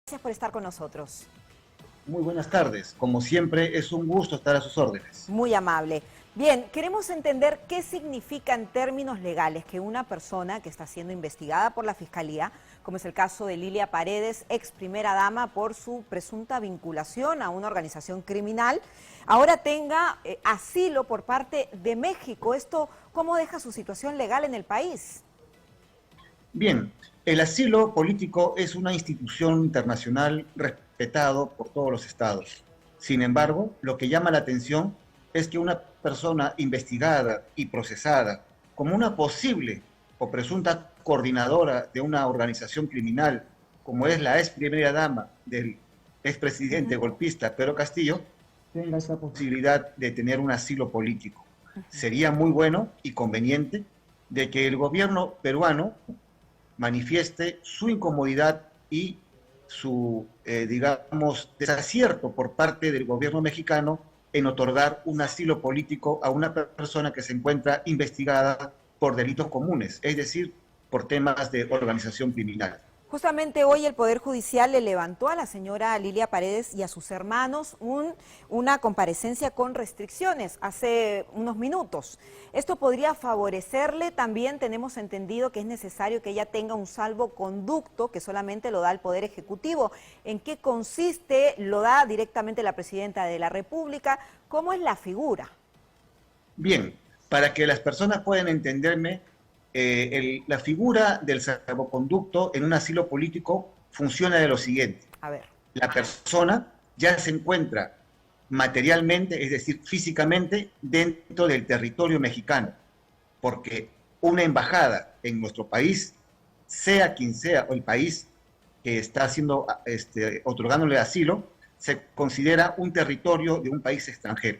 Gracias por estar con nosotros. Muy buenas tardes. Como siempre, es un gusto estar a sus órdenes. Muy amable. Bien, queremos entender qué significa en términos legales que una persona que está siendo investigada por la Fiscalía, como es el caso de Lilia Paredes, ex primera dama, por su presunta vinculación a una organización criminal, ahora tenga asilo por parte de México. ¿Esto cómo deja su situación legal en el país? Bien, el asilo político es una institución internacional respetado por todos los estados. Sin embargo, lo que llama la atención es que una persona investigada y procesada como una posible o presunta coordinadora de una organización criminal, como es la ex primera dama del expresidente golpista Pedro Castillo, tenga esa posibilidad de tener un asilo político. Sería muy bueno y conveniente de que el gobierno peruano manifieste su incomodidad y su, digamos, desacierto por parte del gobierno mexicano en otorgar un asilo político a una persona que se encuentra investigada por delitos comunes, es decir, por temas de organización criminal. Justamente hoy el Poder Judicial le levantó a la señora Lilia Paredes y a sus hermanos una comparecencia con restricciones hace unos minutos. Esto podría favorecerle. También tenemos entendido que es necesario que ella tenga un salvoconducto que solamente lo da el Poder Ejecutivo. ¿En qué consiste? ¿Lo da directamente la Presidenta de la República? ¿Cómo es la figura? Bien, para que las personas puedan entenderme, la figura del salvoconducto en un asilo político funciona de lo siguiente. A ver. La persona ya se encuentra materialmente, es decir, físicamente, dentro del territorio mexicano, porque una embajada en nuestro país, sea quien sea el país que está haciendo, otorgándole asilo, se considera un territorio de un país extranjero.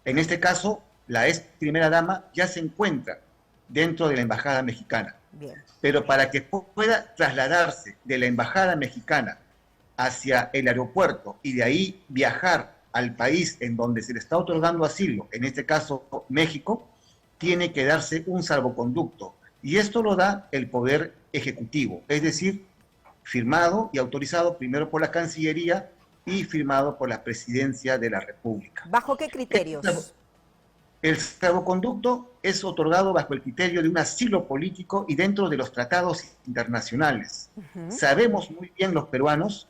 En este caso, la ex primera dama ya se encuentra dentro de la embajada mexicana. Bien. Pero para que pueda trasladarse de la embajada mexicana hacia el aeropuerto y de ahí viajar al país en donde se le está otorgando asilo, en este caso México, tiene que darse un salvoconducto. Y esto lo da el Poder Ejecutivo, es decir, firmado y autorizado primero por la Cancillería y firmado por la Presidencia de la República. ¿Bajo qué criterios? El salvoconducto es otorgado bajo el criterio de un asilo político y dentro de los tratados internacionales. Sabemos muy bien los peruanos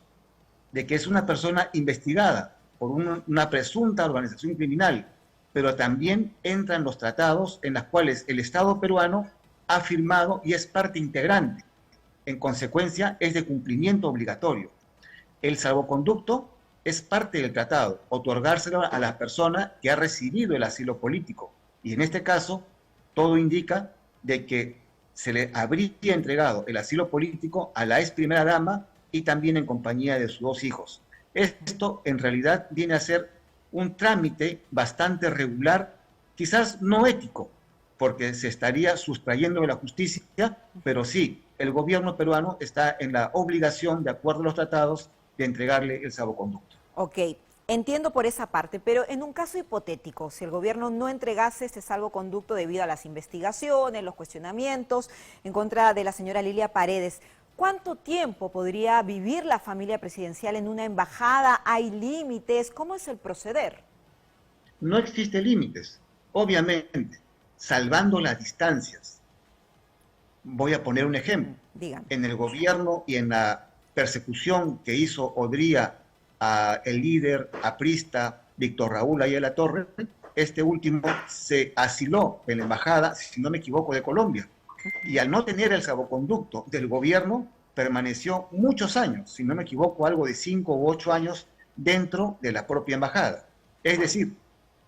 de que es una persona investigada por una presunta organización criminal, pero también entran los tratados en los cuales el Estado peruano ha firmado y es parte integrante. En consecuencia, es de cumplimiento obligatorio. El salvoconducto es parte del tratado, otorgárselo a la persona que ha recibido el asilo político. Y en este caso, todo indica de que se le habría entregado el asilo político a la ex primera dama y también en compañía de sus dos hijos. Esto en realidad viene a ser un trámite bastante regular, quizás no ético, porque se estaría sustrayendo de la justicia, pero sí, el gobierno peruano está en la obligación, de acuerdo a los tratados, de entregarle el salvoconducto. Ok, entiendo por esa parte, pero en un caso hipotético, si el gobierno no entregase este salvoconducto debido a las investigaciones, los cuestionamientos en contra de la señora Lilia Paredes, ¿cuánto tiempo podría vivir la familia presidencial en una embajada? ¿Hay límites? ¿Cómo es el proceder? No existe límites, obviamente, salvando las distancias. Voy a poner un ejemplo. Dígame. En el gobierno y en la persecución que hizo Odría a el líder aprista Víctor Raúl Ayala Torre, este último se asiló en la embajada, si no me equivoco, de Colombia. Y al no tener el salvoconducto del gobierno, permaneció muchos años, si no me equivoco, algo de 5 u 8 años dentro de la propia embajada. Es decir,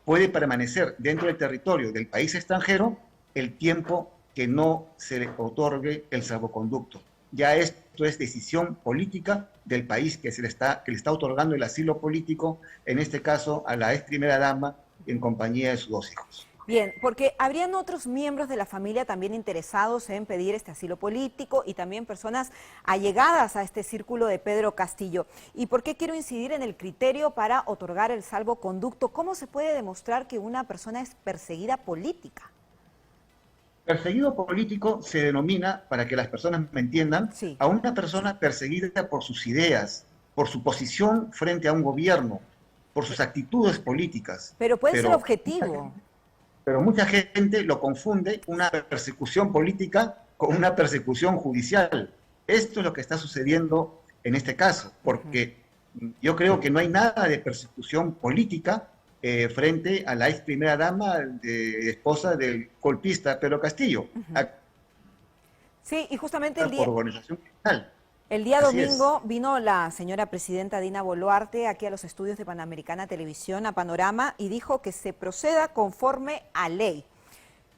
puede permanecer dentro del territorio del país extranjero el tiempo que no se le otorgue el salvoconducto. Ya esto es decisión política del país que le está otorgando el asilo político, en este caso a la ex primera dama en compañía de sus dos hijos. Bien, porque habrían otros miembros de la familia también interesados en pedir este asilo político y también personas allegadas a este círculo de Pedro Castillo. ¿Y por qué quiero incidir en el criterio para otorgar el salvoconducto? ¿Cómo se puede demostrar que una persona es perseguida política? Perseguido político se denomina, para que las personas me entiendan, Sí. a una persona perseguida por sus ideas, por su posición frente a un gobierno, por sus actitudes políticas. Pero puede ser Pero, objetivo. pero mucha gente lo confunde una persecución política con una persecución judicial. Esto es lo que está sucediendo en este caso, porque yo creo que no hay nada de persecución política frente a la ex primera dama, esposa del golpista Pedro Castillo, Sí, y justamente por organización criminal. el día Así domingo es. vino la señora presidenta Dina Boluarte aquí a los estudios de Panamericana Televisión, a Panorama, y dijo que se proceda conforme a ley.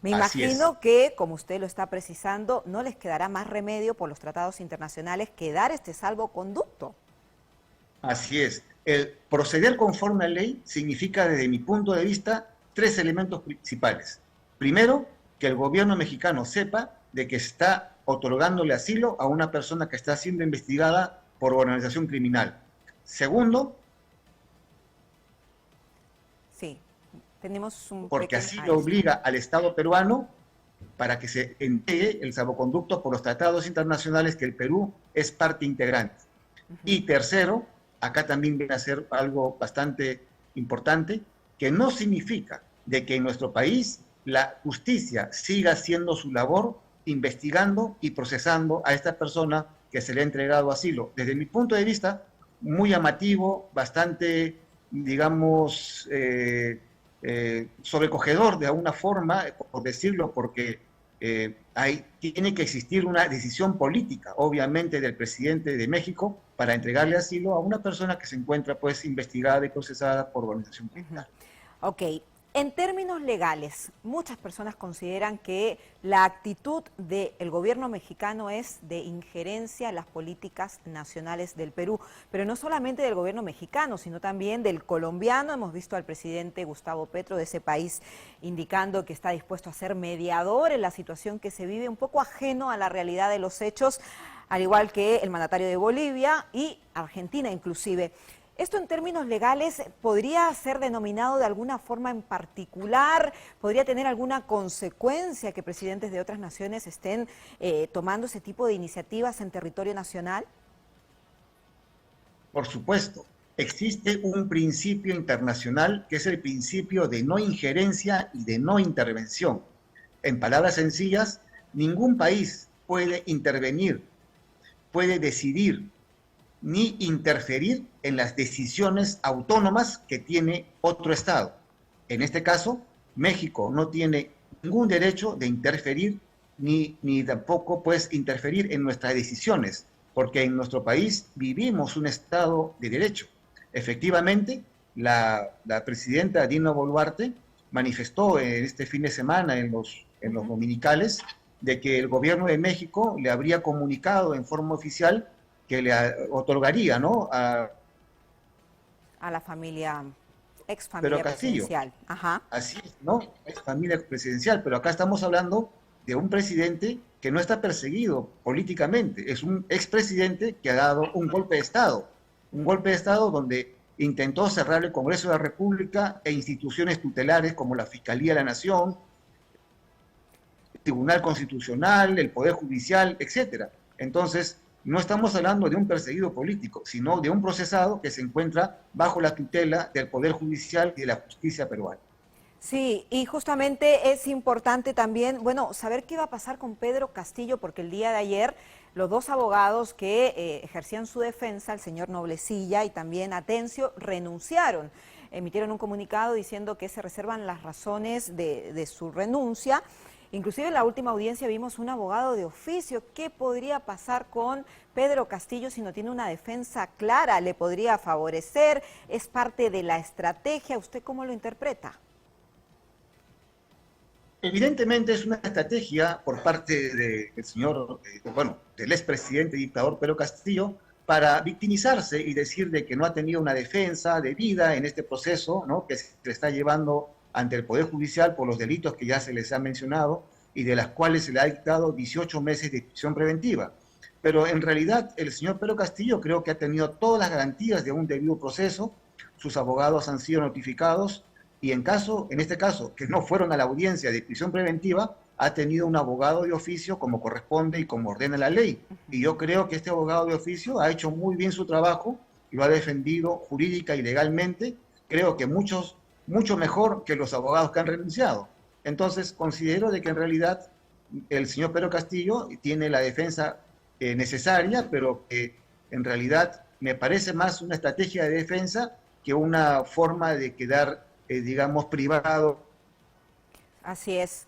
Me Así imagino es. que, como usted lo está precisando, no les quedará más remedio por los tratados internacionales que dar este salvoconducto. Así es. El proceder conforme a ley significa, desde mi punto de vista, tres elementos principales. Primero, que el gobierno mexicano sepa de que está otorgándole asilo a una persona que está siendo investigada por organización criminal. Segundo, Sí, tenemos un porque pequeño... así ahí lo está. obliga al Estado peruano para que se entregue el salvoconducto por los tratados internacionales que el Perú es parte integrante. Y tercero, acá también viene a ser algo bastante importante, que no significa de que en nuestro país la justicia siga haciendo su labor investigando y procesando a esta persona que se le ha entregado asilo. Desde mi punto de vista, muy llamativo, bastante, digamos, sobrecogedor de alguna forma, por decirlo, porque tiene que existir una decisión política, obviamente, del presidente de México para entregarle asilo a una persona que se encuentra pues investigada y procesada por organización criminal. Ok, en términos legales, muchas personas consideran que la actitud del gobierno mexicano es de injerencia en las políticas nacionales del Perú, pero no solamente del gobierno mexicano, sino también del colombiano. Hemos visto al presidente Gustavo Petro de ese país indicando que está dispuesto a ser mediador en la situación que se vive, un poco ajeno a la realidad de los hechos, al igual que el mandatario de Bolivia y Argentina inclusive. ¿Esto en términos legales podría ser denominado de alguna forma en particular? ¿Podría tener alguna consecuencia que presidentes de otras naciones estén tomando ese tipo de iniciativas en territorio nacional? Por supuesto, existe un principio internacional que es el principio de no injerencia y de no intervención. En palabras sencillas, ningún país puede intervenir, puede decidir, ni interferir en las decisiones autónomas que tiene otro Estado. En este caso, México no tiene ningún derecho de interferir ni tampoco pues interferir en nuestras decisiones, porque en nuestro país vivimos un Estado de Derecho. Efectivamente, la presidenta Dina Boluarte manifestó este fin de semana en los dominicales de que el gobierno de México le habría comunicado en forma oficial que le otorgaría, ¿no?, a la familia, ex Pedro familia Castillo. presidencial. Ajá. Así es, ¿no? Es familia presidencial, pero acá estamos hablando de un presidente que no está perseguido políticamente, es un expresidente que ha dado un golpe de Estado donde intentó cerrar el Congreso de la República e instituciones tutelares como la Fiscalía de la Nación, el Tribunal Constitucional, el Poder Judicial, etcétera. Entonces, no estamos hablando de un perseguido político, sino de un procesado que se encuentra bajo la tutela del Poder Judicial y de la justicia peruana. Sí, y justamente es importante también, bueno, saber qué va a pasar con Pedro Castillo, porque el día de ayer los dos abogados que ejercían su defensa, el señor Noblecilla y también Atencio, renunciaron. Emitieron un comunicado diciendo que se reservan las razones de su renuncia. Inclusive en la última audiencia vimos un abogado de oficio. ¿Qué podría pasar con Pedro Castillo si no tiene una defensa clara? ¿Le podría favorecer? ¿Es parte de la estrategia? ¿Usted cómo lo interpreta? Evidentemente es una estrategia por parte del señor, del expresidente y dictador Pedro Castillo para victimizarse y decir de que no ha tenido una defensa debida en este proceso, ¿no?, que se le está llevando ante el Poder Judicial por los delitos que ya se les ha mencionado y de las cuales se le ha dictado 18 meses de prisión preventiva. Pero en realidad el señor Pedro Castillo creo que ha tenido todas las garantías de un debido proceso, sus abogados han sido notificados y en este caso, que no fueron a la audiencia de prisión preventiva, ha tenido un abogado de oficio como corresponde y como ordena la ley. Y yo creo que este abogado de oficio ha hecho muy bien su trabajo lo ha defendido jurídica y legalmente, creo que mucho mejor que los abogados que han renunciado. Entonces, considero de que en realidad el señor Pedro Castillo tiene la defensa necesaria, pero que en realidad me parece más una estrategia de defensa que una forma de quedar, digamos, privado. Así es.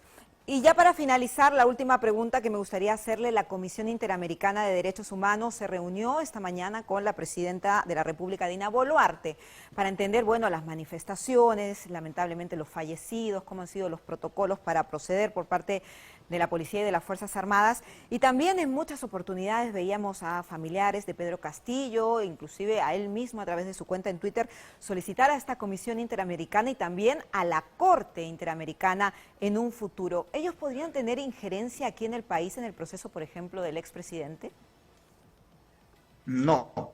Y ya para finalizar, la última pregunta que me gustaría hacerle: la Comisión Interamericana de Derechos Humanos se reunió esta mañana con la presidenta de la República, Dina Boluarte, para entender, bueno, las manifestaciones, lamentablemente los fallecidos, cómo han sido los protocolos para proceder por parte de la Policía y de las Fuerzas Armadas. Y también en muchas oportunidades veíamos a familiares de Pedro Castillo, inclusive a él mismo a través de su cuenta en Twitter, solicitar a esta Comisión Interamericana y también a la Corte Interamericana en un futuro. ¿Ellos podrían tener injerencia aquí en el país en el proceso, por ejemplo, del expresidente? No,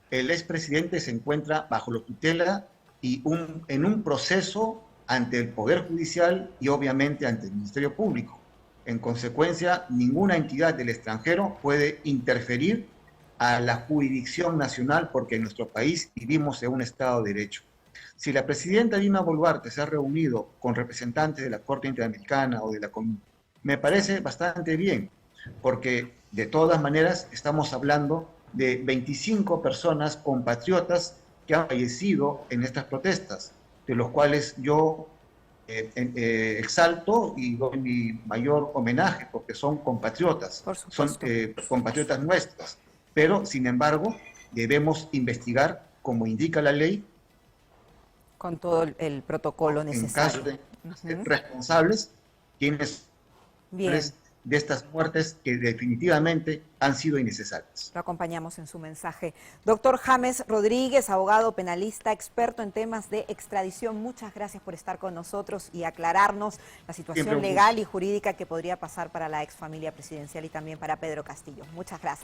el expresidente se encuentra bajo la tutela y en un proceso ante el Poder Judicial y obviamente ante el Ministerio Público. En consecuencia, ninguna entidad del extranjero puede interferir a la jurisdicción nacional, porque en nuestro país vivimos en un Estado de Derecho. Si la presidenta Dina Boluarte se ha reunido con representantes de la Corte Interamericana o de la Comisión, me parece bastante bien, porque de todas maneras estamos hablando de 25 personas compatriotas que han fallecido en estas protestas, de los cuales yo exalto y doy mi mayor homenaje, porque son compatriotas, son compatriotas nuestros, pero sin embargo debemos investigar, como indica la ley, con todo el protocolo necesario. En caso de responsables, quienes de estas muertes que definitivamente han sido innecesarias. Lo acompañamos en su mensaje. Doctor James Rodríguez, abogado penalista, experto en temas de extradición, muchas gracias por estar con nosotros y aclararnos la situación legal y jurídica que podría pasar para la exfamilia presidencial y también para Pedro Castillo. Muchas gracias.